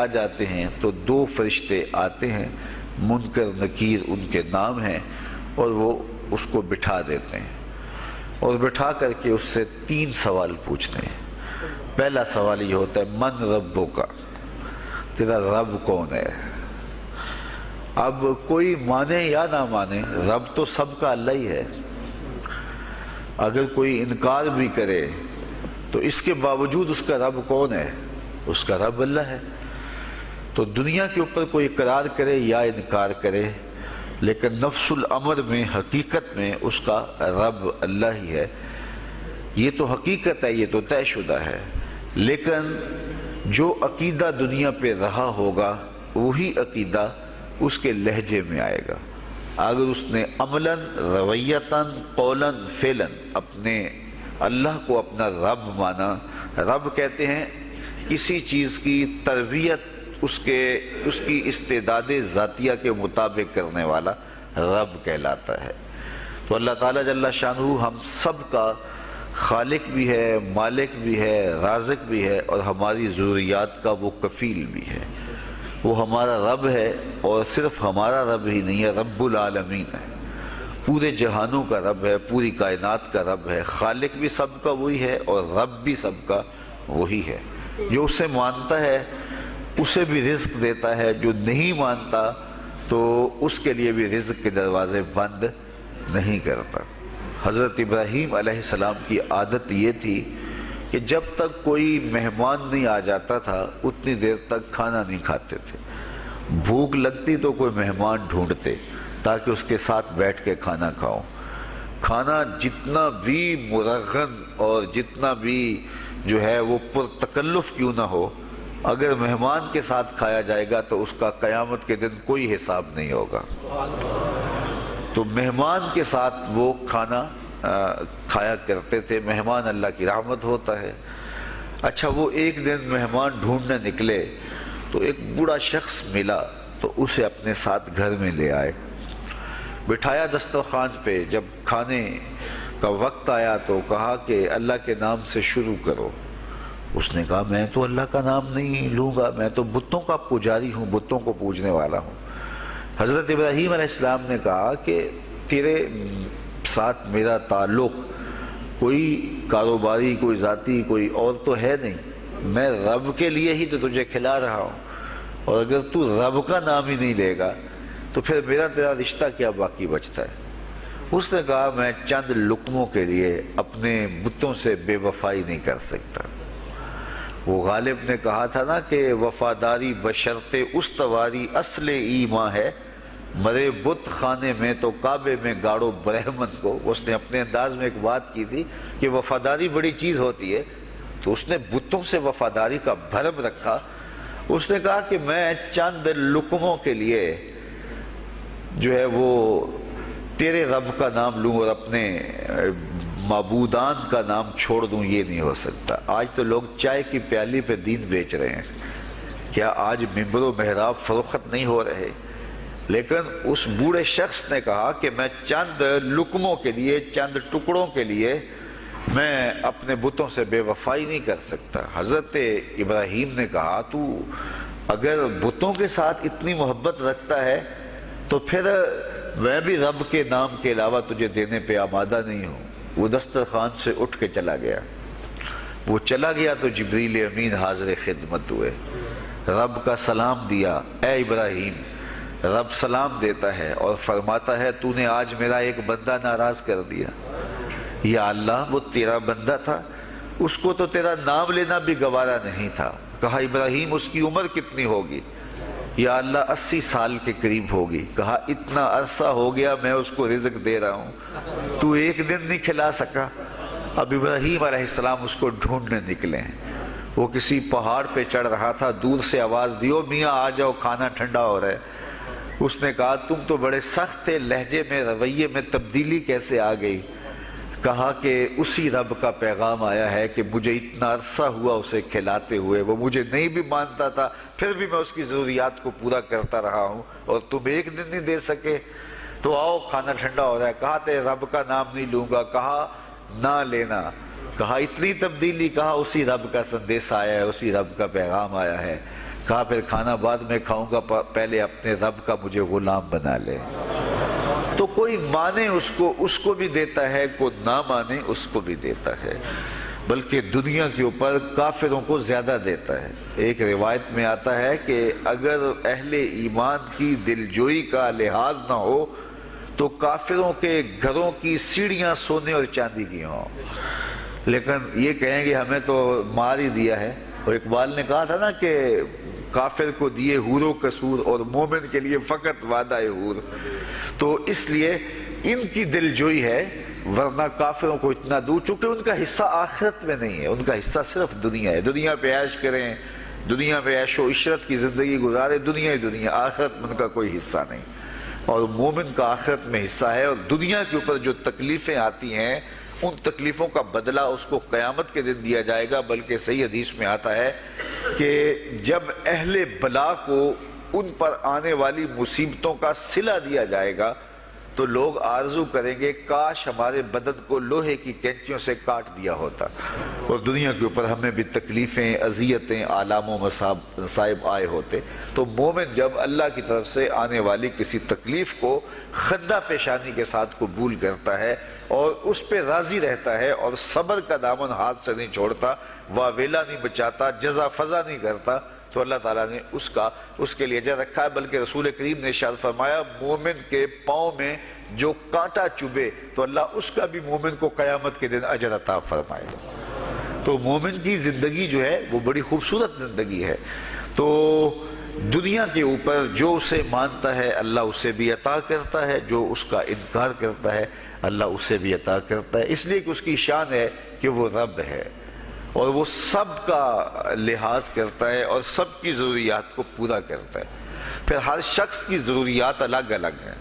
آ جاتے ہیں تو دو فرشتے آتے ہیں، منکر نکیر ان کے نام ہیں، اور وہ اس کو بٹھا دیتے ہیں اور بٹھا کر کے اس سے 3 سوال پوچھتے ہیں۔ پہلا سوال یہ ہوتا ہے من ربک، تیرا رب کون ہے؟ اب کوئی مانے یا نہ مانے، رب تو سب کا اللہ ہی ہے۔ اگر کوئی انکار بھی کرے تو اس کے باوجود اس کا رب کون ہے؟ اس کا رب اللہ ہے۔ تو دنیا کے اوپر کوئی اقرار کرے یا انکار کرے، لیکن نفس الامر میں، حقیقت میں اس کا رب اللہ ہی ہے۔ یہ تو حقیقت ہے، یہ تو طے شدہ ہے۔ لیکن جو عقیدہ دنیا پہ رہا ہوگا وہی عقیدہ اس کے لہجے میں آئے گا۔ اگر اس نے عملاً، رویتاً، قولاً، فعلاً اپنے اللہ کو اپنا رب مانا، رب کہتے ہیں کسی چیز کی تربیت اس کی استعداد ذاتیہ کے مطابق کرنے والا رب کہلاتا ہے۔ تو اللہ تعالیٰ جل شانہ ہم سب کا خالق بھی ہے، مالک بھی ہے، رازق بھی ہے، اور ہماری ضروریات کا وہ کفیل بھی ہے۔ وہ ہمارا رب ہے، اور صرف ہمارا رب ہی نہیں ہے، رب العالمین ہے، پورے جہانوں کا رب ہے، پوری کائنات کا رب ہے۔ خالق بھی سب کا وہی ہے اور رب بھی سب کا وہی ہے۔ جو اسے مانتا ہے اسے بھی رزق دیتا ہے، جو نہیں مانتا تو اس کے لیے بھی رزق کے دروازے بند نہیں کرتا۔ حضرت ابراہیم علیہ السلام کی عادت یہ تھی کہ جب تک کوئی مہمان نہیں آ جاتا تھا اتنی دیر تک کھانا نہیں کھاتے تھے۔ بھوک لگتی تو کوئی مہمان ڈھونڈتے تاکہ اس کے ساتھ بیٹھ کے کھانا کھاؤ۔ کھانا جتنا بھی مرغن اور جتنا بھی جو ہے وہ پرتکلف کیوں نہ ہو، اگر مہمان کے ساتھ کھایا جائے گا تو اس کا قیامت کے دن کوئی حساب نہیں ہوگا۔ تو مہمان کے ساتھ وہ کھانا کھایا کرتے تھے۔ مہمان اللہ کی رحمت ہوتا ہے۔ اچھا، وہ ایک دن مہمان ڈھونڈنے نکلے تو ایک بوڑھا شخص ملا تو اسے اپنے ساتھ گھر میں لے آئے، بٹھایا دسترخوان پہ۔ جب کھانے کا وقت آیا تو کہا کہ اللہ کے نام سے شروع کرو۔ اس نے کہا میں تو اللہ کا نام نہیں لوں گا، میں تو بتوں کا پجاری ہوں، بتوں کو پوجنے والا ہوں۔ حضرت ابراہیم علیہ السلام نے کہا کہ تیرے ساتھ میرا تعلق کوئی کاروباری، کوئی ذاتی، کوئی اور تو ہے نہیں، میں رب کے لیے ہی تو تجھے کھلا رہا ہوں، اور اگر تو رب کا نام ہی نہیں لے گا تو پھر میرا تیرا رشتہ کیا باقی بچتا ہے؟ اس نے کہا میں چند لقموں کے لیے اپنے بتوں سے بے وفائی نہیں کر سکتا۔ وہ غالب نے کہا تھا نا کہ وفاداری بشرط استواری اصل ایمان ہے، مرے بت خانے میں تو کعبے میں گاڑو برہمن کو۔ اس نے اپنے انداز میں ایک بات کی تھی کہ وفاداری بڑی چیز ہوتی ہے، تو اس نے بتوں سے وفاداری کا بھرم رکھا۔ اس نے کہا کہ میں چند لقموں کے لیے جو ہے وہ تیرے رب کا نام لوں اور اپنے معبودان کا نام چھوڑ دوں، یہ نہیں ہو سکتا۔ آج تو لوگ چائے کی پیالی پہ دین بیچ رہے ہیں، کیا آج ممبر و محراب فروخت نہیں ہو رہے؟ لیکن اس بوڑھے شخص نے کہا کہ میں چند لقموں کے لیے، چند ٹکڑوں کے لیے میں اپنے بتوں سے بے وفائی نہیں کر سکتا۔ حضرت ابراہیم نے کہا تو اگر بتوں کے ساتھ اتنی محبت رکھتا ہے تو پھر میں بھی رب کے نام کے علاوہ تجھے دینے پہ آمادہ نہیں ہوں۔ وہ دسترخوان سے اٹھ کے چلا گیا۔ وہ چلا گیا تو جبریل امین حاضر خدمت ہوئے، رب کا سلام دیا، اے ابراہیم۔ رب سلام دیتا ہے اور فرماتا ہے تو نے آج میرا ایک بندہ ناراض کر دیا۔ یا اللہ، وہ تیرا بندہ تھا، اس کو تو تیرا نام لینا بھی گوارا نہیں تھا۔ کہا ابراہیم اس کی عمر کتنی ہوگی؟ یا اللہ 80 سال کے قریب ہوگی۔ کہا اتنا عرصہ ہو گیا میں اس کو رزق دے رہا ہوں، تو ایک دن نہیں کھلا سکا۔ اب ابراہیم علیہ السلام اس کو ڈھونڈنے نکلے ہیں۔ وہ کسی پہاڑ پہ چڑھ رہا تھا، دور سے آواز دیو میاں آ جاؤ، کھانا ٹھنڈا ہو رہا ہے۔ اس نے کہا تم تو بڑے سخت تھے، لہجے میں، رویے میں تبدیلی کیسے آ گئی؟ کہا کہ اسی رب کا پیغام آیا ہے کہ مجھے اتنا عرصہ ہوا اسے کھلاتے ہوئے، وہ مجھے نہیں بھی مانتا تھا، پھر بھی میں اس کی ضروریات کو پورا کرتا رہا ہوں، اور تم ایک دن نہیں دے سکے، تو آؤ کھانا ٹھنڈا ہو رہا ہے۔ کہا تیرے رب کا نام نہیں لوں گا، کہا نہ لینا۔ کہا اتنی تبدیلی؟ کہا اسی رب کا سندیس آیا ہے، اسی رب کا پیغام آیا ہے۔ کہا پھر کھانا بعد میں کھاؤں گا، پہلے اپنے رب کا مجھے غلام بنا لے۔ تو کوئی مانے اس کو بھی دیتا ہے، کوئی نہ مانے اس کو بھی دیتا ہے، بلکہ دنیا کے اوپر کافروں کو زیادہ دیتا ہے۔ ایک روایت میں آتا ہے کہ اگر اہل ایمان کی دلجوئی کا لحاظ نہ ہو تو کافروں کے گھروں کی سیڑھیاں سونے اور چاندی کی ہوں، لیکن یہ کہیں گے ہمیں تو مار ہی دیا ہے۔ اور اقبال نے کہا تھا نا کہ کافر کو دیے حور و قصور اور مومن کے لیے فقط وعدہ حور۔ تو اس لیے ان کی دلجوئی ہے، ورنہ کافروں کو اتنا دور، چونکہ ان کا حصہ آخرت میں نہیں ہے، ان کا حصہ صرف دنیا ہے۔ دنیا پہ عیش کریں، دنیا پہ عیش و عشرت کی زندگی گزارے، دنیا ہی دنیا، آخرت میں ان کا کوئی حصہ نہیں۔ اور مومن کا آخرت میں حصہ ہے، اور دنیا کے اوپر جو تکلیفیں آتی ہیں ان تکلیفوں کا بدلہ اس کو قیامت کے دن دیا جائے گا۔ بلکہ صحیح حدیث میں آتا ہے کہ جب اہل بلا کو ان پر آنے والی مصیبتوں کا صلہ دیا جائے گا تو لوگ آرزو کریں گے کاش ہمارے بدن کو لوہے کی کینچیوں سے کاٹ دیا ہوتا، اور دنیا کے اوپر ہمیں بھی تکلیفیں، اذیتیں، آلام و مصائب آئے ہوتے۔ تو مومن جب اللہ کی طرف سے آنے والی کسی تکلیف کو خندہ پیشانی کے ساتھ قبول کرتا ہے اور اس پہ راضی رہتا ہے اور صبر کا دامن ہاتھ سے نہیں چھوڑتا، واویلا نہیں بچاتا، جزا فضا نہیں کرتا، تو اللہ تعالیٰ نے اس کے لیے اجر رکھا ہے۔ بلکہ رسول کریم نے ارشاد فرمایا مومن کے پاؤں میں جو کانٹا چبھے تو اللہ اس کا بھی مومن کو قیامت کے دن اجر عطا فرمائے گا۔ تو مومن کی زندگی جو ہے وہ بڑی خوبصورت زندگی ہے۔ تو دنیا کے اوپر جو اسے مانتا ہے اللہ اسے بھی عطا کرتا ہے، جو اس کا انکار کرتا ہے اللہ اسے بھی عطا کرتا ہے، اس لیے کہ اس کی شان ہے کہ وہ رب ہے اور وہ سب کا لحاظ کرتا ہے اور سب کی ضروریات کو پورا کرتا ہے۔ پھر ہر شخص کی ضروریات الگ الگ ہیں،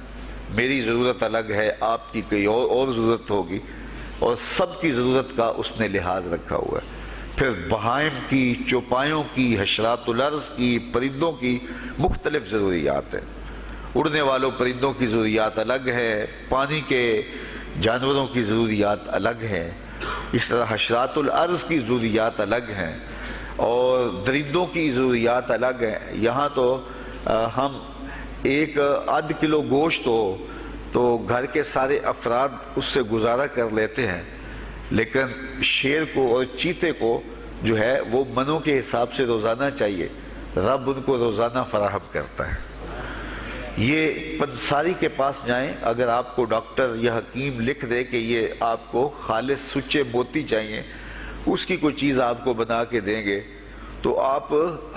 میری ضرورت الگ ہے، آپ کی کوئی اور ضرورت ہوگی، اور سب کی ضرورت کا اس نے لحاظ رکھا ہوا ہے۔ پھر بہائم کی، چوپایوں کی، حشرات الارض کی، پرندوں کی مختلف ضروریات ہیں۔ اڑنے والوں پرندوں کی ضروریات الگ ہے، پانی کے جانوروں کی ضروریات الگ ہیں، اس طرح حشرات الارض کی ضروریات الگ ہیں اور درندوں کی ضروریات الگ ہیں۔ یہاں تو ہم ایک آدھ کلو گوشت ہو تو گھر کے سارے افراد اس سے گزارا کر لیتے ہیں، لیکن شیر کو اور چیتے کو جو ہے وہ منوں کے حساب سے روزانہ چاہیے، رب ان کو روزانہ فراہم کرتا ہے۔ یہ پنساری کے پاس جائیں، اگر آپ کو ڈاکٹر یا حکیم لکھ دے کہ یہ آپ کو خالص سچے موتی چاہیے، اس کی کوئی چیز آپ کو بنا کے دیں گے تو آپ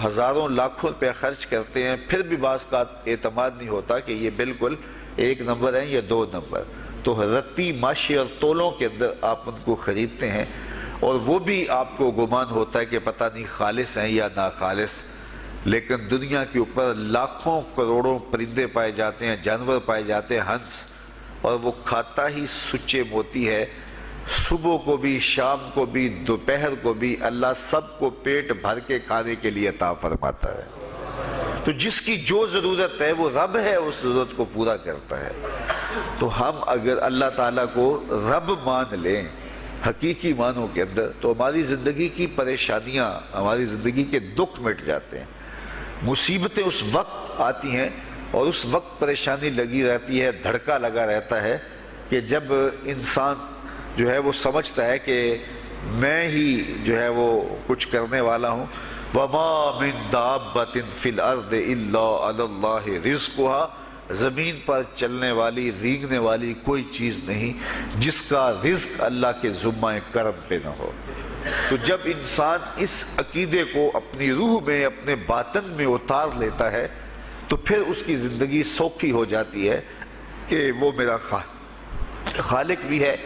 ہزاروں لاکھوں روپے خرچ کرتے ہیں، پھر بھی بعض کا اعتماد نہیں ہوتا کہ یہ بالکل 1 نمبر ہیں یا 2 نمبر۔ تو رتی ماشی اور تولوں کے اندر آپ ان کو خریدتے ہیں اور وہ بھی آپ کو گمان ہوتا ہے کہ پتہ نہیں خالص ہیں یا ناخالص، لیکن دنیا کے اوپر لاکھوں کروڑوں پرندے پائے جاتے ہیں، جانور پائے جاتے ہیں، ہنس، اور وہ کھاتا ہی سچے موتی ہے۔ صبح کو بھی، شام کو بھی، دوپہر کو بھی اللہ سب کو پیٹ بھر کے کھانے کے لیے عطا فرماتا ہے۔ تو جس کی جو ضرورت ہے وہ رب ہے، اس ضرورت کو پورا کرتا ہے۔ تو ہم اگر اللہ تعالیٰ کو رب مان لیں حقیقی معنوں کے اندر تو ہماری زندگی کی پریشانیاں، ہماری زندگی کے دکھ مٹ جاتے ہیں۔ مصیبتیں اس وقت آتی ہیں اور اس وقت پریشانی لگی رہتی ہے، دھڑکا لگا رہتا ہے کہ جب انسان جو ہے وہ سمجھتا ہے کہ میں ہی جو ہے وہ کچھ کرنے والا ہوں۔ وَمَا مِن دَابَّةٍ فِي الْأَرْضِ إِلَّا عَلَى اللَّهِ رِزْقُهَا، زمین پر چلنے والی، ریگنے والی کوئی چیز نہیں جس کا رزق اللہ کے ذمہ کرم پہ نہ ہو۔ تو جب انسان اس عقیدے کو اپنی روح میں، اپنے باطن میں اتار لیتا ہے تو پھر اس کی زندگی سوکھی ہو جاتی ہے کہ وہ میرا خالق بھی ہے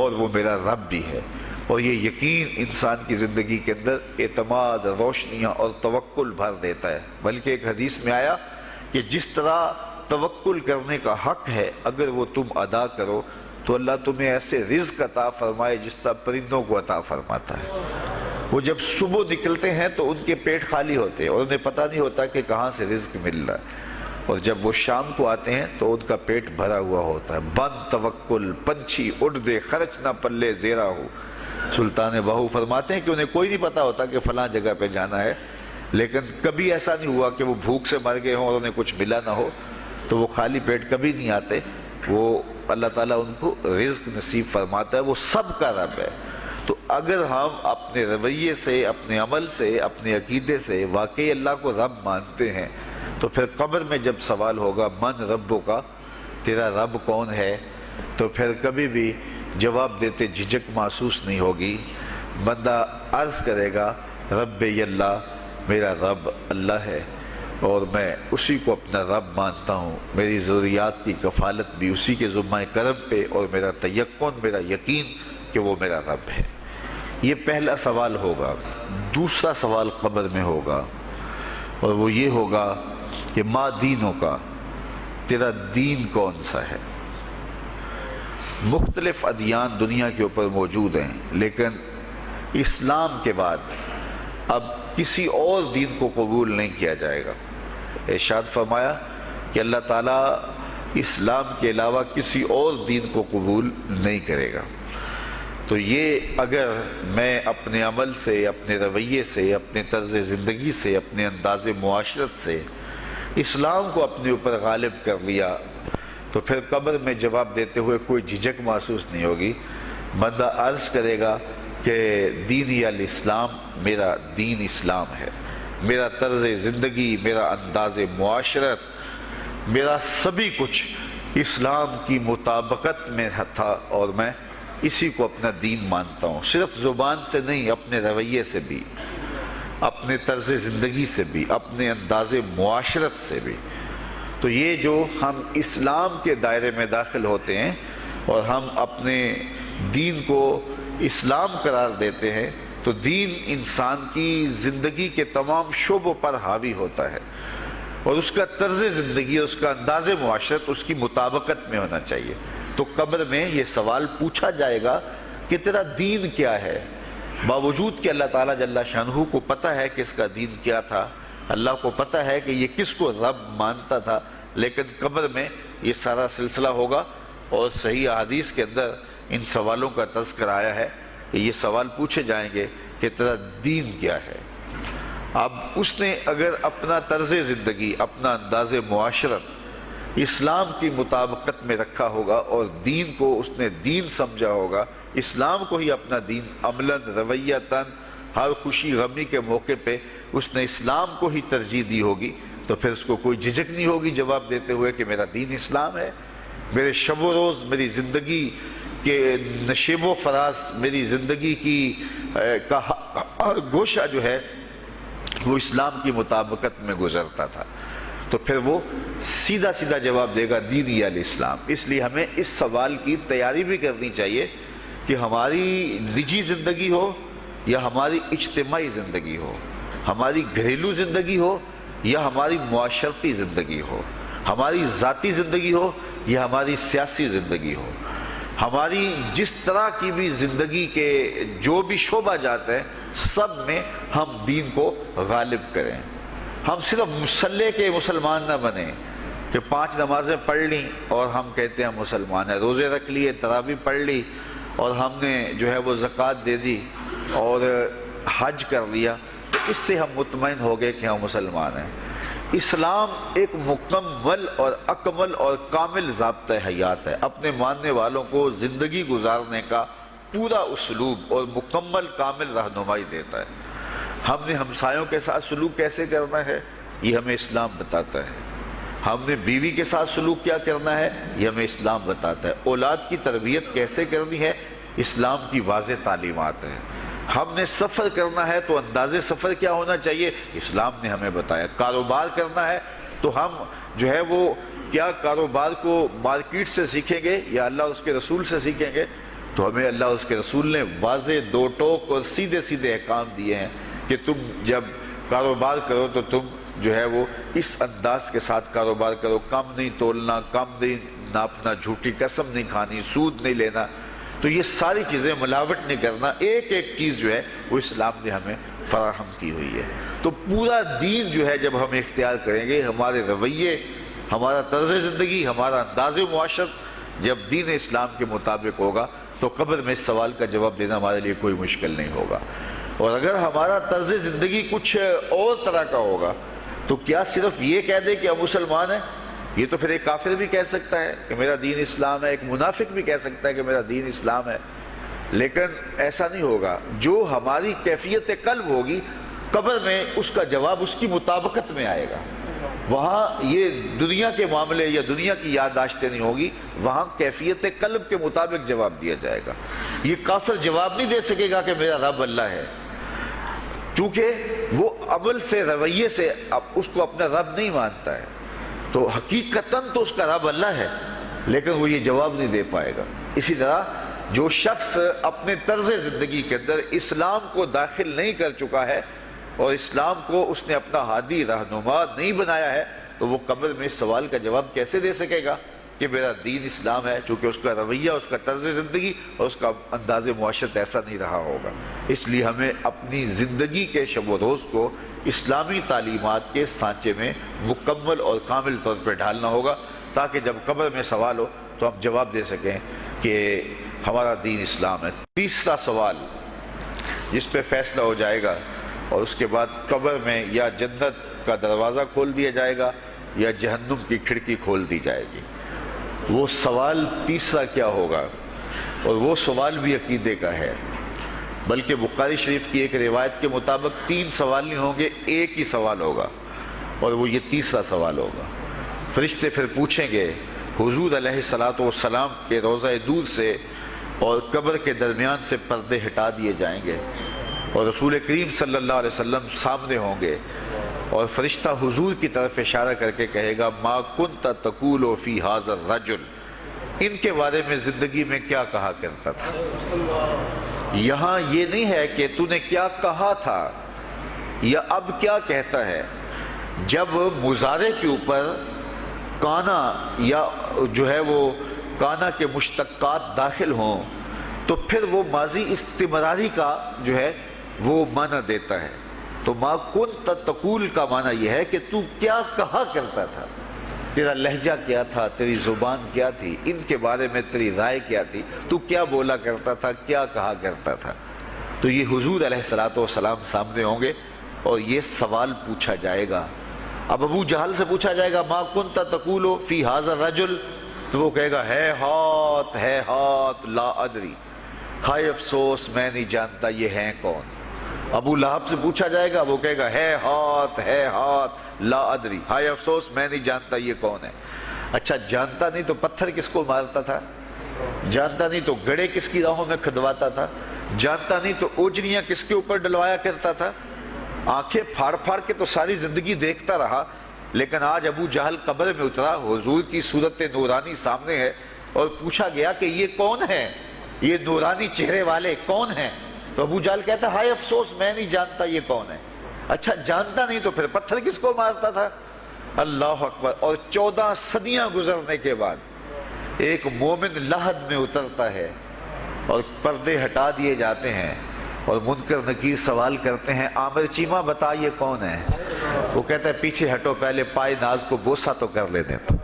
اور وہ میرا رب بھی ہے۔ اور یہ یقین انسان کی زندگی کے اندر اعتماد، روشنیاں اور توکل بھر دیتا ہے۔ بلکہ ایک حدیث میں آیا کہ جس طرح توکل کرنے کا حق ہے اگر وہ تم ادا کرو تو اللہ تمہیں ایسے رزق عطا فرمائے جس طرح پرندوں کو عطا فرماتا ہے۔ وہ جب صبح نکلتے ہیں تو ان کے پیٹ خالی ہوتے ہیں اور انہیں پتہ نہیں ہوتا کہ کہاں سے رزق مل رہا ہے، اور جب وہ شام کو آتے ہیں تو ان کا پیٹ بھرا ہوا ہوتا ہے۔ بند توکل پنچھی اڑ دے، خرچ نہ پلے زیرہ ہو۔ سلطان بہو فرماتے ہیں کہ انہیں کوئی نہیں پتا ہوتا کہ فلاں جگہ پہ جانا ہے، لیکن کبھی ایسا نہیں ہوا کہ وہ بھوک سے مر گئے ہوں اور انہیں کچھ ملا نہ ہو، تو وہ خالی پیٹ کبھی نہیں آتے۔ وہ اللہ تعالیٰ ان کو رزق نصیب فرماتا ہے، وہ سب کا رب ہے۔ تو اگر ہم اپنے رویے سے، اپنے عمل سے، اپنے عقیدے سے واقعی اللہ کو رب مانتے ہیں، تو پھر قبر میں جب سوال ہوگا من ربو کا، تیرا رب کون ہے، تو پھر کبھی بھی جواب دیتے جھجک محسوس نہیں ہوگی۔ بندہ عرض کرے گا رب اللہ، میرا رب اللہ ہے اور میں اسی کو اپنا رب مانتا ہوں، میری ضروریات کی کفالت بھی اسی کے ذمہ کرم پہ، اور میرا تیقن، میرا یقین کہ وہ میرا رب ہے۔ یہ پہلا سوال ہوگا۔ دوسرا سوال قبر میں ہوگا، اور وہ یہ ہوگا کہ ما دینوں کا، تیرا دین کون سا ہے؟ مختلف ادیان دنیا کے اوپر موجود ہیں، لیکن اسلام کے بعد اب کسی اور دین کو قبول نہیں کیا جائے گا۔ ارشاد فرمایا کہ اللہ تعالیٰ اسلام کے علاوہ کسی اور دین کو قبول نہیں کرے گا۔ تو یہ اگر میں اپنے عمل سے، اپنے رویے سے، اپنے طرز زندگی سے، اپنے انداز معاشرت سے اسلام کو اپنے اوپر غالب کر لیا، تو پھر قبر میں جواب دیتے ہوئے کوئی جھجک محسوس نہیں ہوگی۔ بندہ عرض کرے گا کہ دینی الاسلام، میرا دین اسلام ہے، میرا طرز زندگی، میرا انداز معاشرت، میرا سبھی کچھ اسلام کی مطابقت میں تھا، اور میں اسی کو اپنا دین مانتا ہوں۔ صرف زبان سے نہیں، اپنے رویے سے بھی، اپنے طرز زندگی سے بھی، اپنے انداز معاشرت سے بھی۔ تو یہ جو ہم اسلام کے دائرے میں داخل ہوتے ہیں اور ہم اپنے دین کو اسلام قرار دیتے ہیں، تو دین انسان کی زندگی کے تمام شعبوں پر حاوی ہوتا ہے، اور اس کا طرز زندگی، اس کا انداز معاشرت اس کی مطابقت میں ہونا چاہیے۔ تو قبر میں یہ سوال پوچھا جائے گا کہ تیرا دین کیا ہے، باوجود کہ اللہ تعالیٰ جل شانہ کو پتہ ہے کہ اس کا دین کیا تھا، اللہ کو پتہ ہے کہ یہ کس کو رب مانتا تھا، لیکن قبر میں یہ سارا سلسلہ ہوگا، اور صحیح احادیث کے اندر ان سوالوں کا تذکرہ آیا ہے کہ یہ سوال پوچھے جائیں گے کہ تیرا دین کیا ہے۔ اب اس نے اگر اپنا طرز زندگی، اپنا انداز معاشرت اسلام کی مطابقت میں رکھا ہوگا، اور دین کو اس نے دین سمجھا ہوگا، اسلام کو ہی اپنا دین، عملاً، رویتاً، ہر خوشی غمی کے موقع پہ اس نے اسلام کو ہی ترجیح دی ہوگی، تو پھر اس کو کوئی جھجک نہیں ہوگی جواب دیتے ہوئے کہ میرا دین اسلام ہے۔ میرے شب و روز، میری زندگی کے نشیب و فراز، میری زندگی کی کا گوشہ جو ہے وہ اسلام کی مطابقت میں گزرتا تھا، تو پھر وہ سیدھا سیدھا جواب دے گا دینی الاسلام۔ اس لیے ہمیں اس سوال کی تیاری بھی کرنی چاہیے کہ ہماری نجی زندگی ہو یا ہماری اجتماعی زندگی ہو، ہماری گھریلو زندگی ہو یا ہماری معاشرتی زندگی ہو، ہماری ذاتی زندگی ہو یا ہماری سیاسی زندگی ہو، ہماری جس طرح کی بھی زندگی کے جو بھی شعبہ جات ہیں، سب میں ہم دین کو غالب کریں۔ ہم صرف مسلح کے مسلمان نہ بنیں کہ 5 نمازیں پڑھ لیں اور ہم کہتے ہیں مسلمان ہیں، روزے رکھ لیے، تراویح پڑھ لی، اور ہم نے جو ہے وہ زکوٰۃ دے دی اور حج کر لیا، تو اس سے ہم مطمئن ہو گئے کہ ہم مسلمان ہیں۔ اسلام ایک مکمل اور اکمل اور کامل ضابطہ حیات ہے، اپنے ماننے والوں کو زندگی گزارنے کا پورا اسلوب اور مکمل کامل رہنمائی دیتا ہے۔ ہم نے ہمسایوں کے ساتھ سلوک کیسے کرنا ہے، یہ ہمیں اسلام بتاتا ہے۔ ہم نے بیوی کے ساتھ سلوک کیا کرنا ہے، یہ ہمیں اسلام بتاتا ہے۔ اولاد کی تربیت کیسے کرنی ہے، اسلام کی واضح تعلیمات ہیں۔ ہم نے سفر کرنا ہے تو انداز سفر کیا ہونا چاہیے، اسلام نے ہمیں بتایا۔ کاروبار کرنا ہے تو ہم جو ہے وہ کیا کاروبار کو مارکیٹ سے سیکھیں گے یا اللہ اور اس کے رسول سے سیکھیں گے، تو ہمیں اللہ اور اس کے رسول نے واضح 2 ٹوک اور سیدھے سیدھے احکام دیے ہیں کہ تم جب کاروبار کرو تو تم جو ہے وہ اس انداز کے ساتھ کاروبار کرو، کم نہیں تولنا، کم نہیں ناپنا، جھوٹی قسم نہیں کھانی، سود نہیں لینا۔ تو یہ ساری چیزیں، ملاوٹ نہیں کرنا، ایک ایک چیز جو ہے وہ اسلام نے ہمیں فراہم کی ہوئی ہے۔ تو پورا دین جو ہے جب ہم اختیار کریں گے، ہمارے رویے، ہمارا طرز زندگی، ہمارا انداز معاشرت جب دین اسلام کے مطابق ہوگا، تو قبر میں اس سوال کا جواب دینا ہمارے لیے کوئی مشکل نہیں ہوگا۔ اور اگر ہمارا طرز زندگی کچھ اور طرح کا ہوگا تو کیا صرف یہ کہہ دے کہ ہم مسلمان ہیں؟ یہ تو پھر ایک کافر بھی کہہ سکتا ہے کہ میرا دین اسلام ہے، ایک منافق بھی کہہ سکتا ہے کہ میرا دین اسلام ہے، لیکن ایسا نہیں ہوگا۔ جو ہماری کیفیت قلب ہوگی قبر میں اس کا جواب اس کی مطابقت میں آئے گا۔ وہاں یہ دنیا کے معاملے یا دنیا کی یادداشتیں نہیں ہوگی، وہاں کیفیت قلب کے مطابق جواب دیا جائے گا۔ یہ کافر جواب نہیں دے سکے گا کہ میرا رب اللہ ہے، کیونکہ وہ عمل سے، رویے سے اس کو اپنا رب نہیں مانتا ہے، تو حقیقتاً تو اس کا رب اللہ ہے، لیکن وہ یہ جواب نہیں دے پائے گا۔ اسی طرح جو شخص اپنے طرز زندگی کے اندر اسلام کو داخل نہیں کر چکا ہے اور اسلام کو اس نے اپنا ہادی رہنما نہیں بنایا ہے، تو وہ قبر میں اس سوال کا جواب کیسے دے سکے گا کہ میرا دین اسلام ہے، چونکہ اس کا رویہ، اس کا طرز زندگی اور اس کا انداز معاشرت ایسا نہیں رہا ہوگا۔ اس لیے ہمیں اپنی زندگی کے شب و روز کو اسلامی تعلیمات کے سانچے میں مکمل اور کامل طور پر ڈھالنا ہوگا، تاکہ جب قبر میں سوال ہو تو ہم جواب دے سکیں کہ ہمارا دین اسلام ہے۔ تیسرا سوال جس پہ فیصلہ ہو جائے گا، اور اس کے بعد قبر میں یا جنت کا دروازہ کھول دیا جائے گا یا جہنم کی کھڑکی کھول دی جائے گی، وہ سوال تیسرا کیا ہوگا؟ اور وہ سوال بھی عقیدے کا ہے، بلکہ بخاری شریف کی ایک روایت کے مطابق 3 سوال نہیں ہوں گے، ایک ہی سوال ہوگا، اور وہ یہ تیسرا سوال ہوگا۔ فرشتے پھر پوچھیں گے حضور علیہ الصلوۃ والسلام کے روضہ دور سے اور قبر کے درمیان سے پردے ہٹا دیے جائیں گے، اور رسول کریم صلی اللہ علیہ وسلم سامنے ہوں گے، اور فرشتہ حضور کی طرف اشارہ کر کے کہے گا ما کنت تقول فی ھذا الرجل، ان کے بارے میں زندگی میں کیا کہا کرتا تھا۔ یہاں یہ نہیں ہے کہ تو نے کیا کہا تھا یا اب کیا کہتا ہے۔ جب مضارع کے اوپر کانا یا جو ہے وہ کانا کے مشتقات داخل ہوں تو پھر وہ ماضی استمراری کا جو ہے وہ معنی دیتا ہے۔ تو ما کنت تقول کا معنی یہ ہے کہ تو کیا کہا کرتا تھا، تیرا لہجہ کیا تھا، تیری زبان کیا تھی، ان کے بارے میں تیری رائے کیا تھی، تو کیا بولا کرتا تھا، کیا کہا کرتا تھا۔ تو یہ حضور علیہ الصلوۃ والسلام سامنے ہوں گے اور یہ سوال پوچھا جائے گا۔ اب ابو جہل سے پوچھا جائے گا ما کنت تقول فی ھذا الرجل، تو وہ کہے گا ہے ہاتھ لا ادری، ہائے افسوس میں نہیں جانتا یہ ہیں کون۔ ابو لہب سے پوچھا جائے گا، وہ کہے گا ہے ہاتھ لا ادری، ہائے افسوس میں نہیں جانتا یہ کون ہے۔ اچھا جانتا نہیں تو پتھر کس کو مارتا تھا، جانتا نہیں تو گڑے کس کی راہوں میں کھدواتا تھا، جانتا نہیں تو اوجریاں کس کے اوپر ڈلوایا کرتا تھا۔ آنکھیں پھاڑ پھاڑ کے تو ساری زندگی دیکھتا رہا، لیکن آج ابو جہل قبر میں اترا، حضور کی صورت نورانی سامنے ہے، اور پوچھا گیا کہ یہ کون ہے، یہ نورانی چہرے والے کون ہیں؟ تو ابو جہل کہتا ہے ہائے افسوس میں نہیں جانتا یہ کون ہے۔ اچھا جانتا نہیں تو پھر پتھر کس کو مارتا تھا؟ اللہ اکبر۔ اور 14 صدیاں گزرنے کے بعد ایک مومن لحد میں اترتا ہے اور پردے ہٹا دیے جاتے ہیں، اور منکر نکیر سوال کرتے ہیں عامر چیمہ بتا یہ کون ہے؟ وہ کہتا ہے پیچھے ہٹو، پہلے پائے ناز کو بوسہ تو کر لینے دو،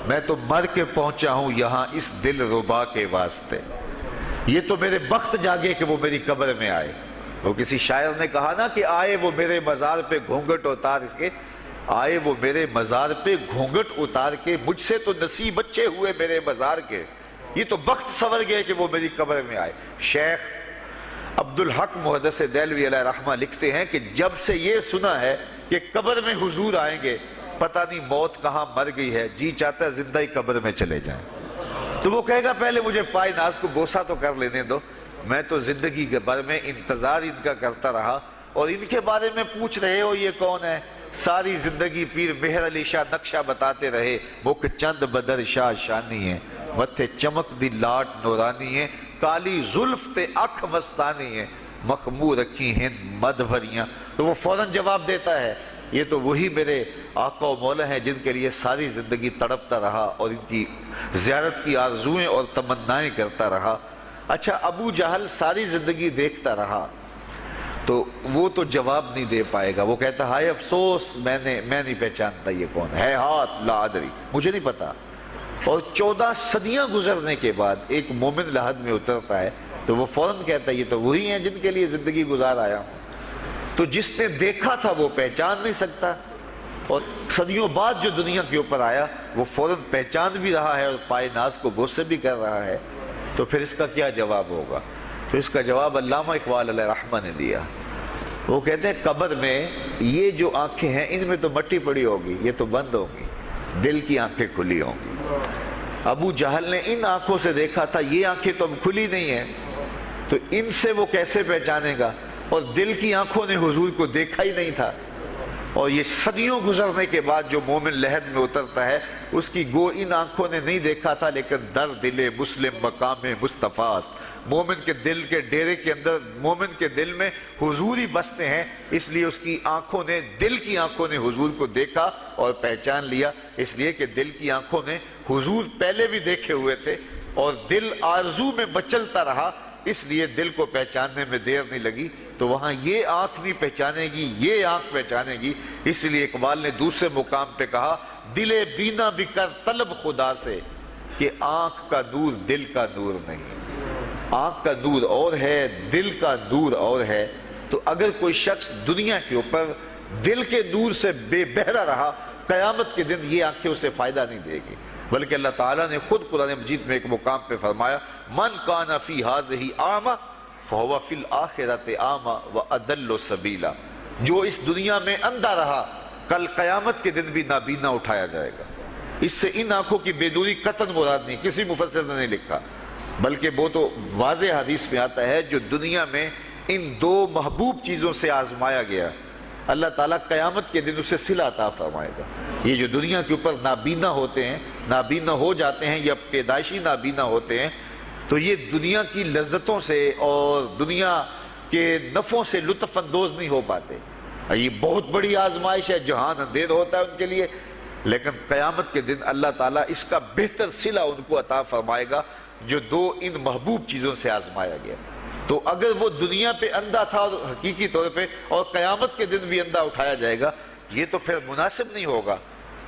میں تو مر کے پہنچا ہوں یہاں اس دل ربا کے واسطے، یہ تو میرے بخت جاگے کہ وہ میری قبر میں آئے۔ وہ کسی شاعر نے کہا نا کہ آئے وہ میرے مزار پہ گھونگھٹ اتار کے، آئے وہ میرے مزار پہ گھونگھٹ اتار کے، مجھ سے تو نصیب اچھے ہوئے میرے مزار کے، یہ تو بخت سنور گئے کہ وہ میری قبر میں آئے۔ شیخ عبدالحق محدث دہلوی علیہ رحمہ لکھتے ہیں کہ جب سے یہ سنا ہے کہ قبر میں حضور آئیں گے، پتہ نہیں موت کہاں مر گئی ہے، جی چاہتا ہے زندہ ہی قبر میں چلے جائیں۔ تو وہ کہے گا پہلے مجھے پائے ناز کو بوسہ تو کر لینے دو، میں تو زندگی کے بھر میں انتظار ان کا کرتا رہا، اور ان کے بارے میں پوچھ رہے ہو یہ کون ہے؟ ساری زندگی پیر مہر علی شاہ نقشہ بتاتے رہے، مکھ چند بدر شاہ شانی ہے، متھے چمک دی لاٹ نورانی ہے، کالی زلف تے اکھ مستانی ہے، مخمور رکھی ہند مد بھریاں۔ تو وہ فوراً جواب دیتا ہے یہ تو وہی میرے آقا و مولا ہیں جن کے لیے ساری زندگی تڑپتا رہا اور ان کی زیارت کی آرزوئیں اور تمنائیں کرتا رہا۔ اچھا ابو جہل ساری زندگی دیکھتا رہا تو وہ تو جواب نہیں دے پائے گا، وہ کہتا ہائے افسوس میں نہیں پہچانتا یہ کون ہے، ہاتھ لا ادری، مجھے نہیں پتا۔ اور 14 صدیاں گزرنے کے بعد ایک مومن لحد میں اترتا ہے تو وہ فوراً کہتا ہے یہ تو وہی ہیں جن کے لیے زندگی گزار آیا ہوں۔ تو جس نے دیکھا تھا وہ پہچان نہیں سکتا، اور صدیوں بعد جو دنیا کے اوپر آیا وہ فوراً پہچان بھی رہا ہے اور پائے ناز کو بوسے بھی کر رہا ہے، تو پھر اس کا کیا جواب ہوگا؟ تو اس کا جواب علامہ اقبال علیہ رحمہ نے دیا۔ وہ کہتے ہیں قبر میں یہ جو آنکھیں ہیں ان میں تو مٹی پڑی ہوگی، یہ تو بند ہوگی، دل کی آنکھیں کھلی ہوں گی۔ ابو جہل نے ان آنکھوں سے دیکھا تھا، یہ آنکھیں تو اب کھلی نہیں ہیں، تو ان سے وہ کیسے پہچانے گا؟ اور دل کی آنکھوں نے حضور کو دیکھا ہی نہیں تھا، اور یہ صدیوں گزرنے کے بعد جو مومن لحد میں اترتا ہے اس کی گو ان آنکھوں نے نہیں دیکھا تھا، لیکن در دل مسلم مقام مصطفیٰ است، مومن کے دل کے ڈیرے کے اندر مومن کے دل میں حضور ہی بستے ہیں، اس لیے اس کی آنکھوں نے، دل کی آنکھوں نے حضور کو دیکھا اور پہچان لیا، اس لیے کہ دل کی آنکھوں نے حضور پہلے بھی دیکھے ہوئے تھے اور دل آرزو میں مچلتا رہا، اس لیے دل کو پہچاننے میں دیر نہیں لگی۔ تو وہاں یہ آنکھ نہیں پہچانے گی، یہ آنکھ پہچانے گی، اس لیے اقبال نے دوسرے مقام پہ کہا دل بینا بھی کر طلب خدا سے کہ آنکھ کا نور دل کا نور نہیں۔ آنکھ کا نور اور ہے، دل کا نور اور ہے، تو اگر کوئی شخص دنیا کے اوپر دل کے نور سے بے بہرا رہا، قیامت کے دن یہ آنکھیں اسے فائدہ نہیں دے گی، بلکہ اللہ تعالیٰ نے خود قرآن مجید میں ایک مقام پہ فرمایا من کان فی ہذہ اعمی فہو فی الآخرۃ اعمی واضل سبیلا، جو اس دنیا میں اندھا رہا کل قیامت کے دن بھی نابینا اٹھایا جائے گا۔ اس سے ان آنکھوں کی بے نوری قطعاً مراد نہیں، کسی مفسر نے نہیں لکھا، بلکہ وہ تو واضح حدیث میں آتا ہے جو دنیا میں ان دو محبوب چیزوں سے آزمایا گیا، اللہ تعالیٰ قیامت کے دن اسے صلہ عطا فرمائے گا۔ یہ جو دنیا کے اوپر نابینا ہوتے ہیں، نابینا ہو جاتے ہیں یا پیدائشی نابینا ہوتے ہیں، تو یہ دنیا کی لذتوں سے اور دنیا کے نفعوں سے لطف اندوز نہیں ہو پاتے، یہ بہت بڑی آزمائش ہے، جہان اندھیر ہوتا ہے ان کے لیے، لیکن قیامت کے دن اللہ تعالیٰ اس کا بہتر صلہ ان کو عطا فرمائے گا جو دو ان محبوب چیزوں سے آزمایا گیا۔ تو اگر وہ دنیا پہ اندھا تھا حقیقی طور پہ اور قیامت کے دن بھی اندھا اٹھایا جائے گا، یہ تو پھر مناسب نہیں ہوگا۔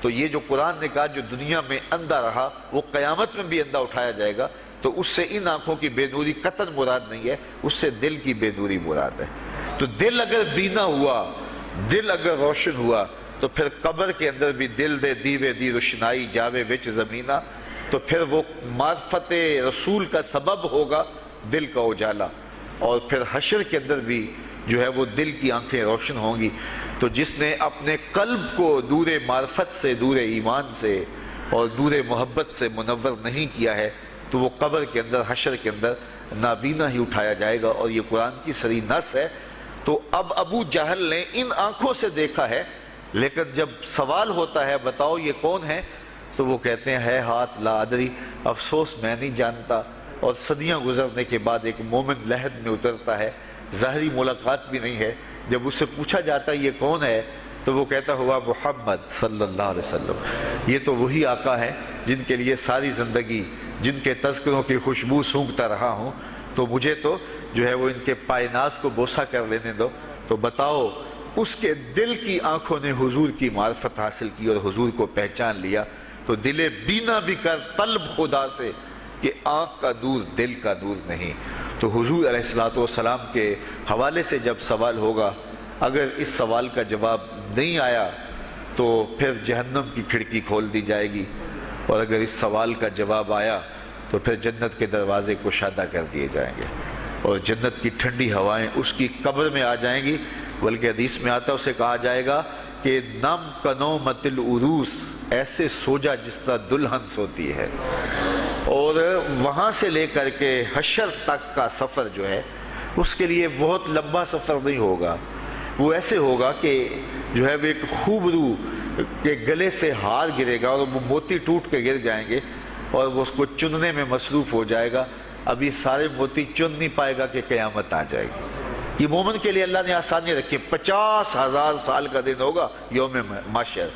تو یہ جو قرآن نے کہا جو دنیا میں اندھا رہا وہ قیامت میں بھی اندھا اٹھایا جائے گا، تو اس سے ان آنکھوں کی بے نوری قطعاً مراد نہیں ہے، اس سے دل کی بے نوری مراد ہے۔ تو دل اگر بینا ہوا، دل اگر روشن ہوا، تو پھر قبر کے اندر بھی دل دے دیوے دی روشنائی جاوے وچ زمینہ، تو پھر وہ معرفت رسول کا سبب ہوگا دل کا اجالا، اور پھر حشر کے اندر بھی جو ہے وہ دل کی آنکھیں روشن ہوں گی۔ تو جس نے اپنے قلب کو نور معرفت سے، نور ایمان سے اور نور محبت سے منور نہیں کیا ہے، تو وہ قبر کے اندر، حشر کے اندر نابینا ہی اٹھایا جائے گا، اور یہ قرآن کی صریح نص ہے۔ تو اب ابو جہل نے ان آنکھوں سے دیکھا ہے، لیکن جب سوال ہوتا ہے بتاؤ یہ کون ہے، تو وہ کہتے ہیں ہے ہاتھ لا ادری، افسوس میں نہیں جانتا۔ اور صدیاں گزرنے کے بعد ایک مومن لحد میں اترتا ہے، ظاہری ملاقات بھی نہیں ہے، جب اس سے پوچھا جاتا ہے یہ کون ہے، تو وہ کہتا ہوا محمد صلی اللہ علیہ وسلم، یہ تو وہی آقا ہیں جن کے لیے ساری زندگی، جن کے تذکروں کی خوشبو سونگھتا رہا ہوں، تو مجھے تو جو ہے وہ ان کے پائے ناز کو بوسہ کر لینے دو۔ تو بتاؤ اس کے دل کی آنکھوں نے حضور کی معرفت حاصل کی اور حضور کو پہچان لیا، تو دل بینا بھی کر طلب خدا سے کہ آنکھ کا نور دل کا نور نہیں۔ تو حضور علیہ السلام کے حوالے سے جب سوال ہوگا، اگر اس سوال کا جواب نہیں آیا تو پھر جہنم کی کھڑکی کھول دی جائے گی، اور اگر اس سوال کا جواب آیا تو پھر جنت کے دروازے کشادہ کر دیے جائیں گے، اور جنت کی ٹھنڈی ہوائیں اس کی قبر میں آ جائیں گی، بلکہ حدیث میں آتا ہے اسے کہا جائے گا کہ نم کنومت العروس، ایسے سو جا جس طرح دلہن سوتی ہے۔ اور وہاں سے لے کر کے حشر تک کا سفر جو ہے اس کے لیے بہت لمبا سفر نہیں ہوگا، وہ ایسے ہوگا کہ جو ہے وہ ایک خوبرو کے گلے سے ہار گرے گا اور وہ موتی ٹوٹ کے گر جائیں گے، اور وہ اس کو چننے میں مصروف ہو جائے گا، ابھی سارے موتی چن نہیں پائے گا کہ قیامت آ جائے گی۔ یہ مومن کے لیے اللہ نے آسانی رکھی، 50,000 سال کا دن ہوگا یوم محشر،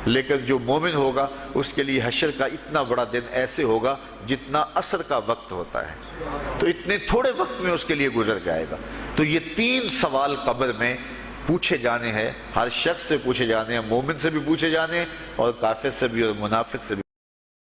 لیکن جو مومن ہوگا اس کے لیے حشر کا اتنا بڑا دن ایسے ہوگا جتنا عصر کا وقت ہوتا ہے، تو اتنے تھوڑے وقت میں اس کے لیے گزر جائے گا۔ تو یہ 3 سوال قبر میں پوچھے جانے ہیں، ہر شخص سے پوچھے جانے ہیں، مومن سے بھی پوچھے جانے ہیں اور کافر سے بھی اور منافق سے بھی۔